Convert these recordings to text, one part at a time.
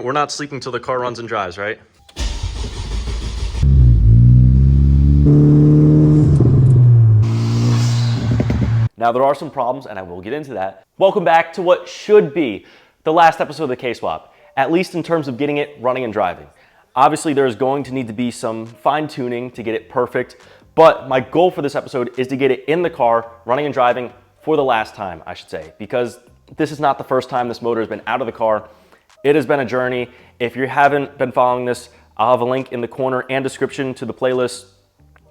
We're not sleeping till the car runs and drives, right? Now, there are some problems, and I will get into that. Welcome back to what should be the last episode of the K-Swap, at least in terms of getting it running and driving. Obviously, there's going to need to be some fine-tuning to get it perfect, but my goal for this episode is to get it in the car, running and driving for the last time, I should say, because this is not the first time this motor has been out of the car. It has been a journey. If you haven't been following this, I'll have a link in the corner and description to the playlist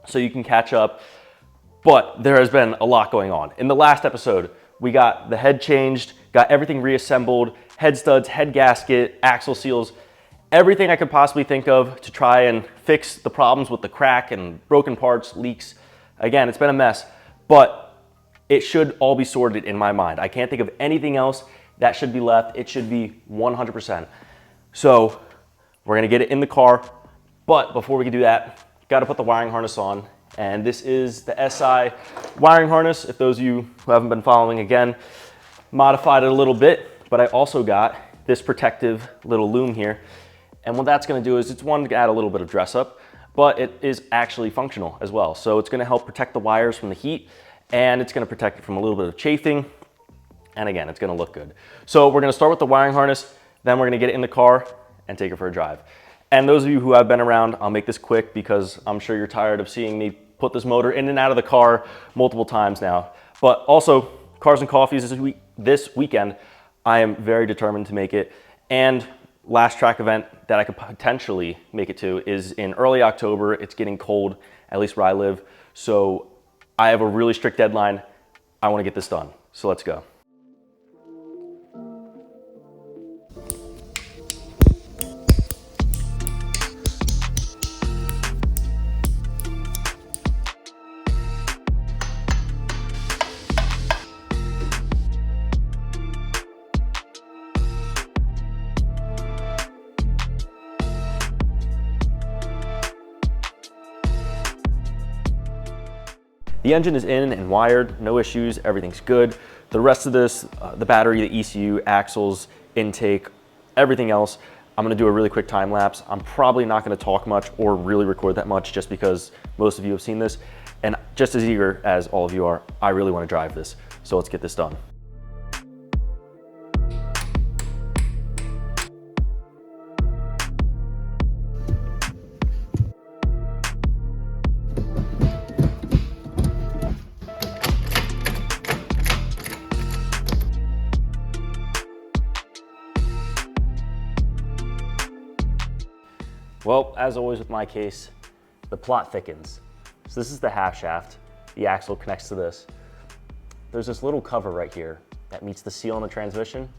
so you can catch up. But there has been a lot going on. In the last episode, we got the head changed, got everything reassembled, head studs, head gasket, axle seals, everything I could possibly think of to try and fix the problems with the crack and broken parts, leaks. Again, it's been a mess, but it should all be sorted in my mind. I can't think of anything else that should be left. It should be 100%. So we're gonna get it in the car, but before we can do that, gotta put the wiring harness on. And this is the SI wiring harness. If those of you who haven't been following, again, modified it a little bit, but I also got this protective little loom here. And what that's gonna do is it's one to add a little bit of dress up, but it is actually functional as well. So it's gonna help protect the wires from the heat, and it's gonna protect it from a little bit of chafing. And again, it's gonna look good. So we're gonna start with the wiring harness, then we're gonna get it in the car and take it for a drive. And those of you who have been around, I'll make this quick because I'm sure you're tired of seeing me put this motor in and out of the car multiple times now. But also, Cars and Coffees this weekend, I am very determined to make it. And last track event that I could potentially make it to is in early October. It's getting cold, at least where I live. So I have a really strict deadline. I wanna get this done. So let's go. The engine is in and wired, no issues, everything's good. The rest of this, the battery, the ECU, axles, intake, everything else, I'm gonna do a really quick time lapse. I'm probably not gonna talk much or really record that much just because most of you have seen this. And just as eager as all of you are, I really wanna drive this. So let's get this done. Well, as always with my case, the plot thickens. So this is the half shaft. The axle connects to this. There's this little cover right here that meets the seal on the transmission.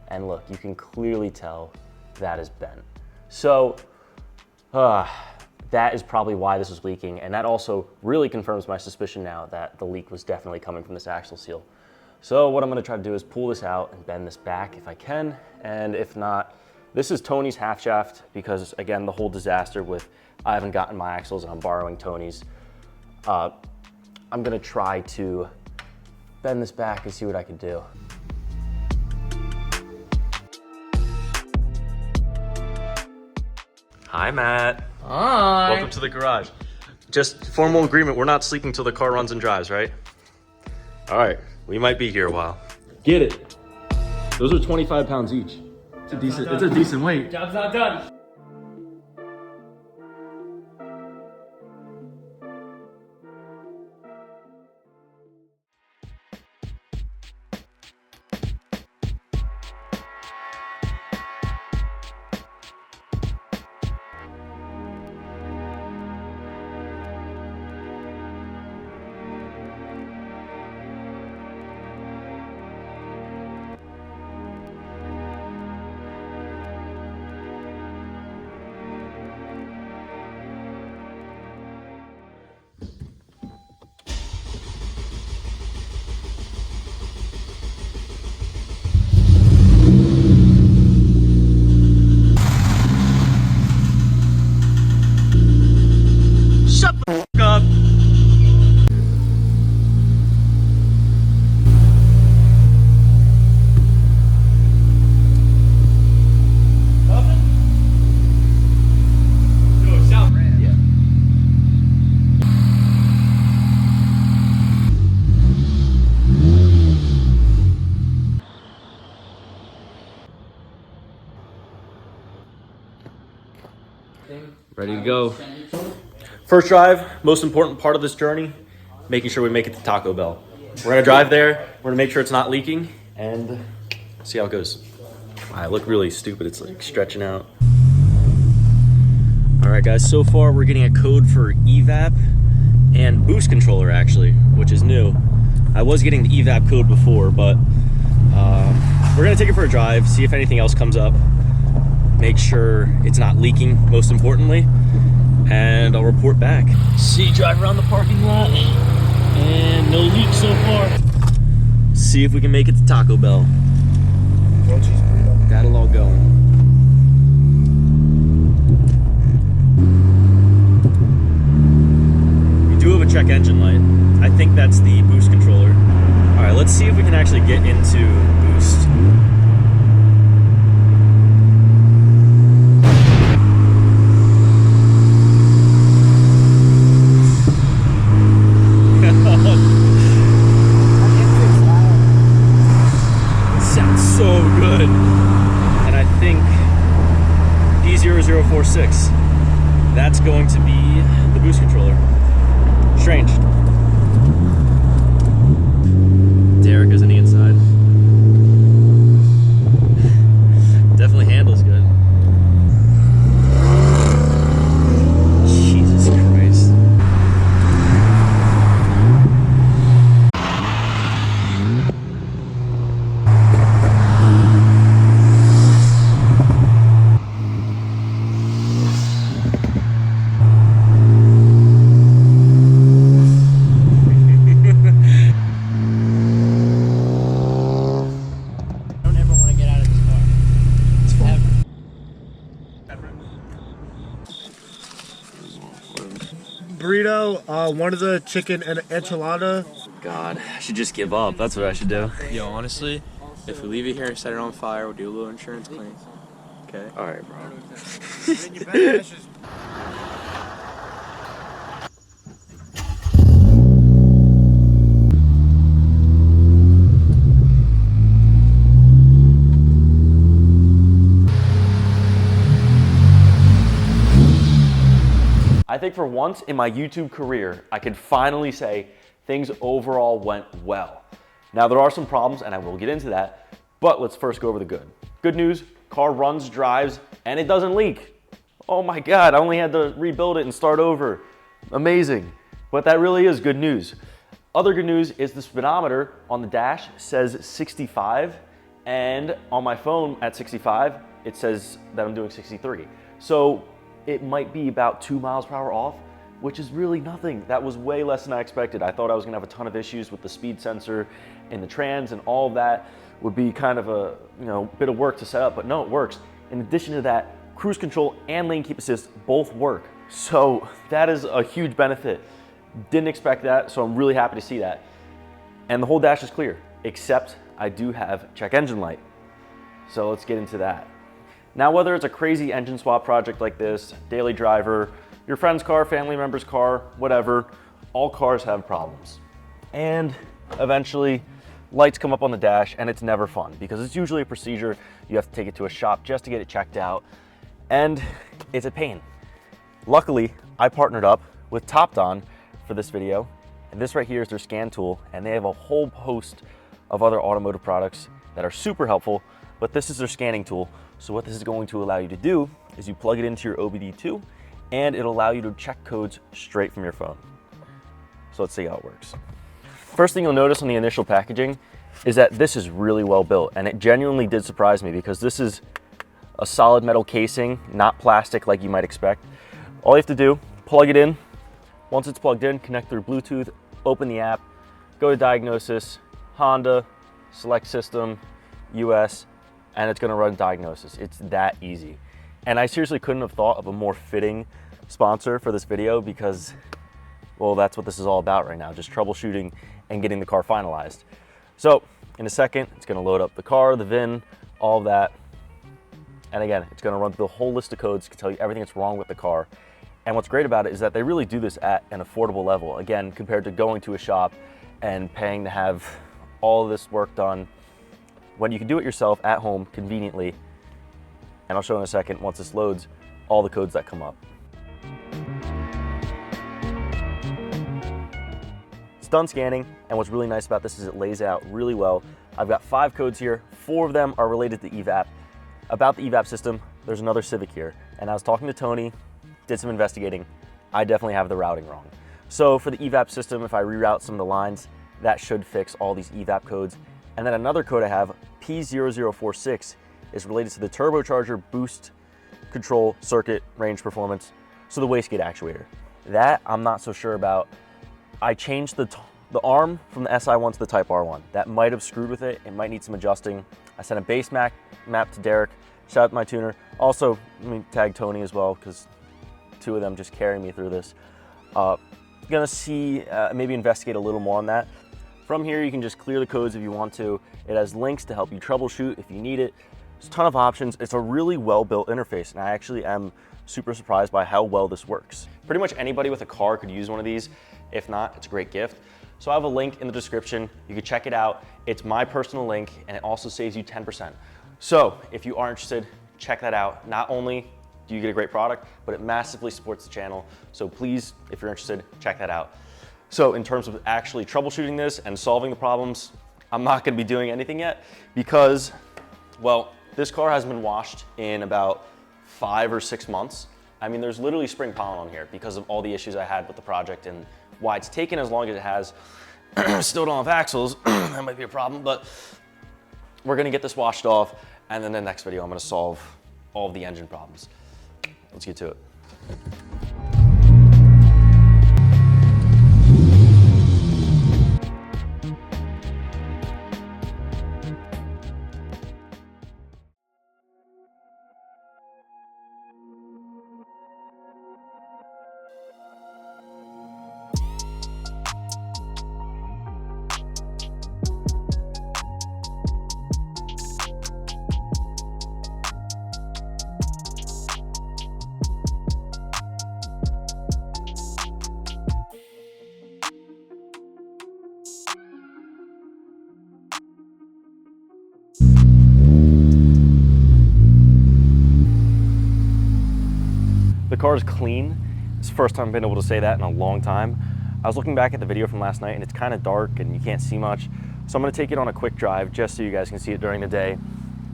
And look, you can clearly tell that is bent. So that is probably why this was leaking. And that also really confirms my suspicion now that the leak was definitely coming from this axle seal. So what I'm gonna try to do is pull this out and bend this back if I can. And if not, this is Tony's half shaft because, again, the whole disaster with I haven't gotten my axles and I'm borrowing Tony's. I'm gonna try to bend this back and see what I can do. Hi, Matt. Hi. Welcome to the garage. Just formal agreement, we're not sleeping till the car runs and drives, right? All right, we might be here a while. Get it. Those are 25 pounds each. It's a decent weight. Job's not done. Ready to go. First drive, most important part of this journey, making sure we make it to Taco Bell. We're gonna drive there, we're gonna make sure it's not leaking, and see how it goes. I look really stupid, it's like stretching out. All right guys, so far we're getting a code for evap and boost controller actually, which is new. I was getting the evap code before, but we're gonna take it for a drive, see if anything else comes up, make sure it's not leaking, most importantly, and I'll report back. See, drive around the parking lot, and no leak so far. See if we can make it to Taco Bell. Got it all going. We do have a check engine light. I think that's the boost controller. All right, let's see if we can actually get into boost. Sounds so good. And I think P0046, that's going to be the boost controller. Strange. Derek is on the inside. Definitely handles good. Jesus Christ. Burrito, one of the chicken and enchilada. God, I should just give up. That's what I should do. Yo, honestly, if we leave it here and set it on fire, we'll do a little insurance claim. Okay? Alright, bro. I think for once in my YouTube career, I can finally say things overall went well. Now there are some problems and I will get into that, but let's first go over the good. Good news, car runs, drives, and it doesn't leak. Oh my God, I only had to rebuild it and start over. Amazing, but that really is good news. Other good news is the speedometer on the dash says 65, and on my phone at 65, it says that I'm doing 63. So it might be about 2 miles per hour off, which is really nothing. That was way less than I expected. I thought I was gonna have a ton of issues with the speed sensor and the trans, and all of that would be kind of a bit of work to set up, but no, it works. In addition to that, cruise control and lane keep assist both work. So that is a huge benefit. Didn't expect that, so I'm really happy to see that. And the whole dash is clear, except I do have check engine light. So let's get into that. Now, whether it's a crazy engine swap project like this, daily driver, your friend's car, family member's car, whatever, all cars have problems. And eventually, lights come up on the dash and it's never fun because it's usually a procedure. You have to take it to a shop just to get it checked out, and it's a pain. Luckily, I partnered up with TopDon for this video, and this right here is their scan tool, and they have a whole host of other automotive products that are super helpful, but this is their scanning tool. So what this is going to allow you to do is you plug it into your OBD2 and it'll allow you to check codes straight from your phone. So let's see how it works. First thing you'll notice on the initial packaging is that this is really well built, and it genuinely did surprise me because this is a solid metal casing, not plastic like you might expect. All you have to do, plug it in. Once it's plugged in, connect through Bluetooth, open the app, go to diagnosis, Honda, select system, US, and it's gonna run diagnosis. It's that easy. And I seriously couldn't have thought of a more fitting sponsor for this video because, well, that's what this is all about right now, just troubleshooting and getting the car finalized. So in a second, it's gonna load up the car, the VIN, all of that. And again, it's gonna run through the whole list of codes to tell you everything that's wrong with the car. And what's great about it is that they really do this at an affordable level, again, compared to going to a shop and paying to have all of this work done when you can do it yourself at home conveniently. And I'll show in a second once this loads. all the codes that come up. It's done scanning, and what's really nice about this is it lays out really well. I've got 5 codes here, 4 of them are related to EVAP. About the EVAP system, there's another Civic here, and I was talking to Tony, did some investigating. I definitely have the routing wrong. So for the EVAP system, if I reroute some of the lines, that should fix all these EVAP codes. And then another code I have, P0046, is related to the turbocharger boost control circuit range performance, so the wastegate actuator. That I'm not so sure about. I changed the arm from the SI1 to the Type R1. That might have screwed with it. It might need some adjusting. I sent a base map to Derek. Shout out to my tuner. Also, let me tag Tony as well, because 2 of them just carry me through this. Gonna see, maybe investigate a little more on that. From here, you can just clear the codes if you want to. It has links to help you troubleshoot if you need it. There's a ton of options. It's a really well-built interface, and I actually am super surprised by how well this works. Pretty much anybody with a car could use one of these. If not, it's a great gift. So I have a link in the description. You can check it out. It's my personal link, and it also saves you 10%. So if you are interested, check that out. Not only do you get a great product, but it massively supports the channel. So please, if you're interested, check that out. So in terms of actually troubleshooting this and solving the problems, I'm not gonna be doing anything yet because, well, this car hasn't been washed in about 5 or 6 months. I mean, there's literally spring pollen on here because of all the issues I had with the project and why it's taken as long as it has. Still don't have axles, that might be a problem, but we're gonna get this washed off, and then the next video I'm gonna solve all of the engine problems. Let's get to it. The car is clean. It's the first time I've been able to say that in a long time. I was looking back at the video from last night and it's kind of dark and you can't see much. So I'm gonna take it on a quick drive just so you guys can see it during the day.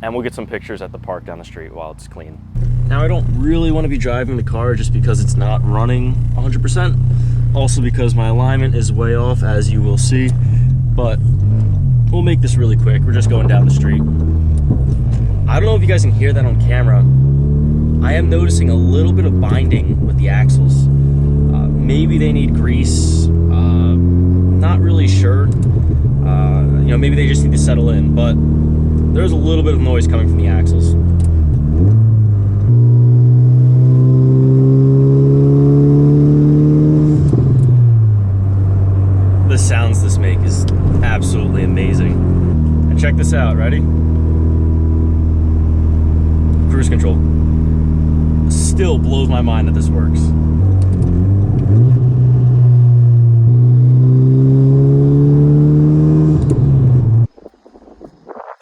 And we'll get some pictures at the park down the street while it's clean. Now I don't really want to be driving the car just because it's not running 100%. Also because my alignment is way off, as you will see. But we'll make this really quick. We're just going down the street. I don't know if you guys can hear that on camera. I am noticing a little bit of binding with the axles. Maybe they need grease. Not really sure. You know, maybe they just need to settle in, but there's a little bit of noise coming from the axles. The sounds this make is absolutely amazing. And check this out, ready? Cruise control. Still blows my mind that this works. This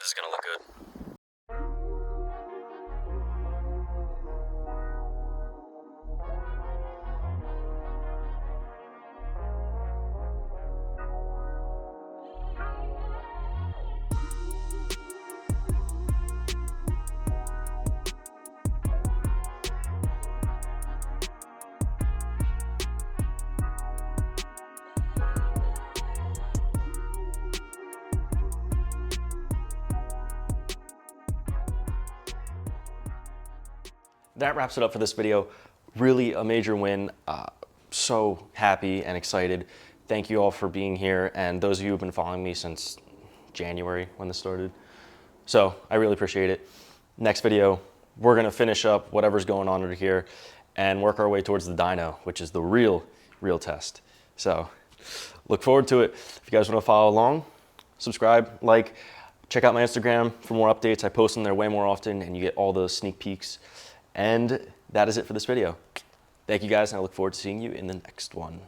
is gonna look good. That wraps it up for this video. Really a major win. So happy and excited. Thank you all for being here, and those of you who have been following me since January when this started. So I really appreciate it. Next video, we're gonna finish up whatever's going on over here and work our way towards the dyno, which is the real test. So look forward to it. If you guys wanna follow along, subscribe, like, check out my Instagram for more updates. I post on there way more often and you get all those sneak peeks. And that is it for this video. Thank you guys, and I look forward to seeing you in the next one.